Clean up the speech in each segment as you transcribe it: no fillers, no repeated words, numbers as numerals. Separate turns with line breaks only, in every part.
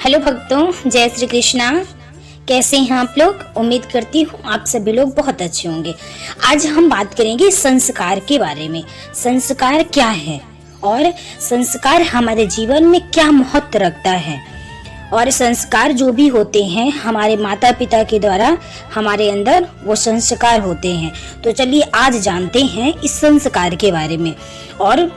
Hello भक्तों, जय श्री कृष्णा। कैसे हैं आप लोग? उम्मीद करती हूँ आप सभी लोग बहुत अच्छे होंगे। आज हम बात करेंगे संस्कार के बारे में। संस्कार क्या है और संस्कार हमारे जीवन में क्या महत्व रखता है, और संस्कार जो भी होते हैं हमारे माता पिता के द्वारा हमारे अंदर वो संस्कार होते हैं। तो चलिए आज जानते हैं इस संस्कार के बारे में, और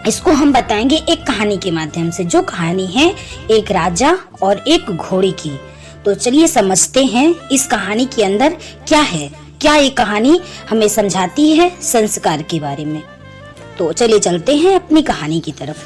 इसको हम बताएंगे एक कहानी के माध्यम से, जो कहानी है एक राजा और एक घोड़ी की। तो चलिए समझते हैं इस कहानी के अंदर क्या है, क्या ये कहानी हमें समझाती है संस्कार के बारे में। तो चलिए चलते हैं अपनी कहानी की तरफ।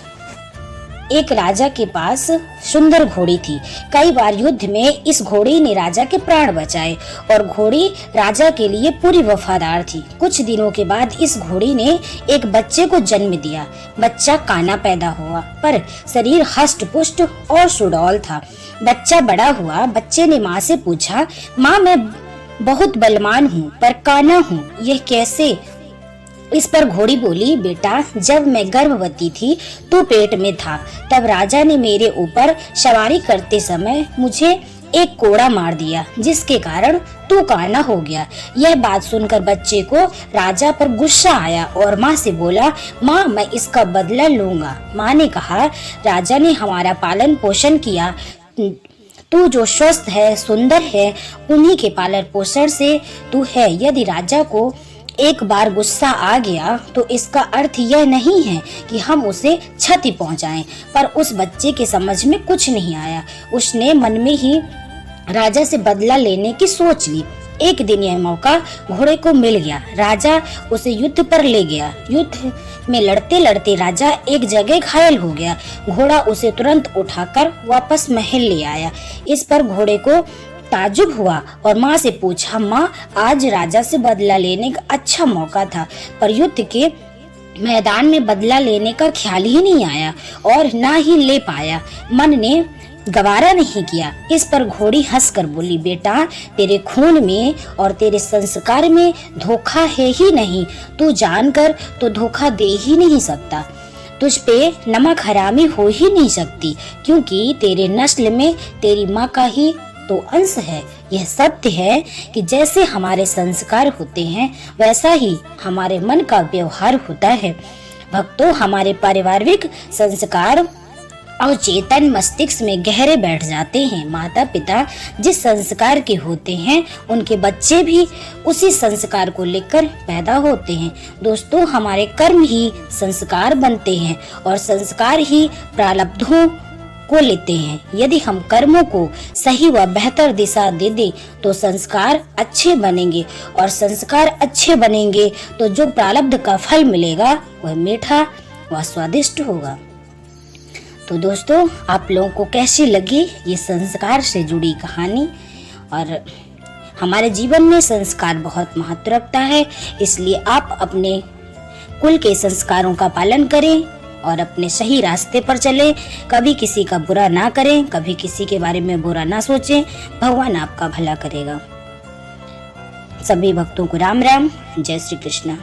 एक राजा के पास सुंदर घोड़ी थी। कई बार युद्ध में इस घोड़ी ने राजा के प्राण बचाए और घोड़ी राजा के लिए पूरी वफादार थी। कुछ दिनों के बाद इस घोड़ी ने एक बच्चे को जन्म दिया। बच्चा काना पैदा हुआ, पर शरीर हष्ट पुष्ट और सुडौल था। बच्चा बड़ा हुआ। बच्चे ने माँ से पूछा, माँ मैं बहुत बलवान हूँ पर काना हूँ, यह कैसे? इस पर घोड़ी बोली, बेटा जब मैं गर्भवती थी तो पेट में था, तब राजा ने मेरे ऊपर सवारी करते समय मुझे एक कोड़ा मार दिया, जिसके कारण तू काना हो गया। यह बात सुनकर बच्चे को राजा पर गुस्सा आया और माँ से बोला, माँ मैं इसका बदला लूंगा। माँ ने कहा, राजा ने हमारा पालन पोषण किया, तू जो स्वस्थ है सुंदर है उन्हीं के पालन पोषण से तू है। यदि राजा को एक बार गुस्सा आ गया तो इसका अर्थ यह नहीं है कि हम उसे क्षति पहुंचाएं। पर उस बच्चे के समझ में कुछ नहीं आया। उसने मन में ही राजा से बदला लेने की सोच ली। एक दिन यह मौका घोड़े को मिल गया। राजा उसे युद्ध पर ले गया। युद्ध में लड़ते लड़ते राजा एक जगह घायल हो गया। घोड़ा उसे तुरंत उठाकर वापस महल ले आया। इस पर घोड़े को ताजुब हुआ और माँ से पूछा, माँ आज राजा से बदला लेने का अच्छा मौका था, पर युद्ध के मैदान में बदला लेने का ख्याल ही नहीं आया और ना ही ले पाया। मन ने गवारा नहीं किया। इस पर घोड़ी हंसकर बोली, बेटा तेरे खून में और तेरे संस्कार में धोखा है ही नहीं, तू जानकर तो धोखा दे ही नहीं सकता। तुझ पे नमक हरामी हो ही नहीं सकती, क्योंकि तेरे नस्ल में तेरी माँ का ही तो अंश है। यह सत्य है कि जैसे हमारे संस्कार होते हैं वैसा ही हमारे मन का व्यवहार होता है। भक्तों, हमारे पारिवारिक संस्कार और चेतन मस्तिष्क में गहरे बैठ जाते हैं। माता पिता जिस संस्कार के होते हैं उनके बच्चे भी उसी संस्कार को लेकर पैदा होते हैं। दोस्तों, हमारे कर्म ही संस्कार बनते हैं और संस्कार ही प्रारब्धों को लेते हैं। यदि हम कर्मों को सही व बेहतर दिशा दे दें तो संस्कार अच्छे बनेंगे, और संस्कार अच्छे बनेंगे तो जो प्रारब्ध का फल मिलेगा वह मीठा व स्वादिष्ट होगा। तो दोस्तों, आप लोगों को कैसी लगी ये संस्कार से जुड़ी कहानी? और हमारे जीवन में संस्कार बहुत महत्व रखता है, इसलिए आप अपने कुल के संस्कारों का पालन करें और अपने सही रास्ते पर चलें। कभी किसी का बुरा ना करें, कभी किसी के बारे में बुरा ना सोचें। भगवान आपका भला करेगा। सभी भक्तों को राम राम, जय श्री कृष्ण।